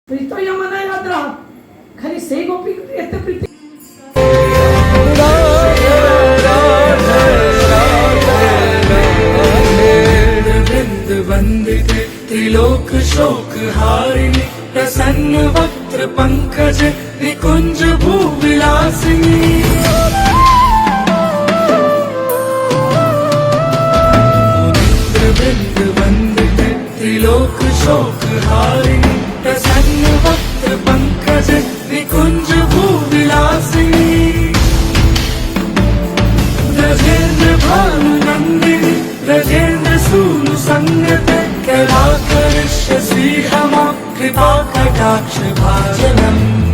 प्रीतो या मना याद रहा खरी से गोपी एते प्रीति वृंद वंदिते त्रिलोक शोक हारिणी प्रसन्न वक्त्र पंकज निकुंज भूविलासिनी वृंद वंदिते त्रिलोक शोक हारिणी प्रसन्न वक्त्र पंकज निकुंज भूविलासिनी ब्रजेंद्र भानु नंदिनी ब्रजेंद्र सूनु संगत कला करिष्य श्रीहमा कृपा कटाक्ष भाजनम्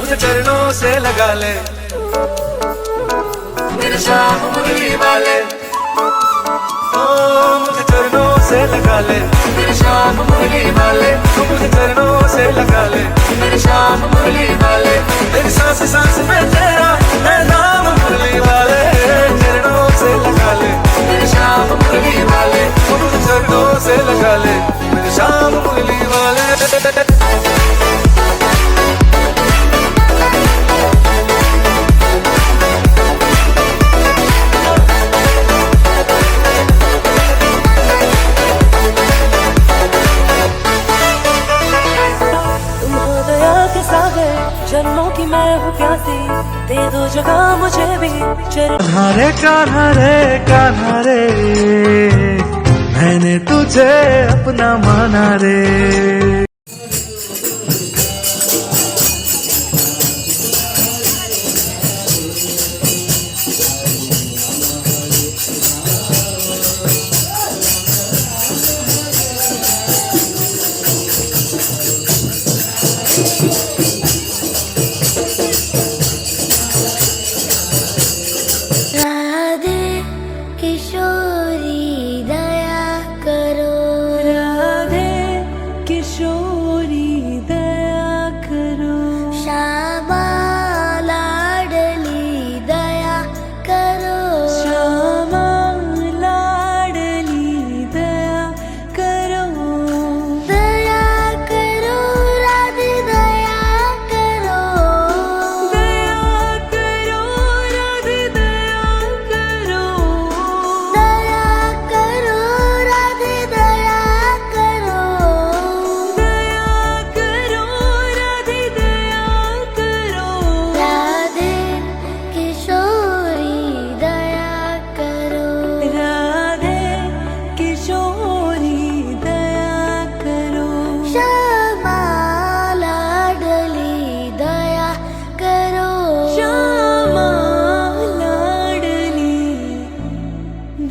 मुझे चरणों से लगा ले मेरे श्याम मुरली वाले ओ मुझे चरणों से लगा ले मेरे श्याम मुरली वाले तू मुझे चरणों से लगा ले मेरे श्याम मुरली वाले मेरी सांस सांस में तेरा है नाम मुरली वाले चरणों से लगा ले मेरे श्याम मुरली वाले तू मुझे चरणों से लगा ले मेरे श्याम मुरली वाले जन्मों की मैं हूँ प्यासी दे दो जगह मुझे भी कान्हा रे मैंने तुझे अपना माना रे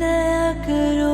दया करो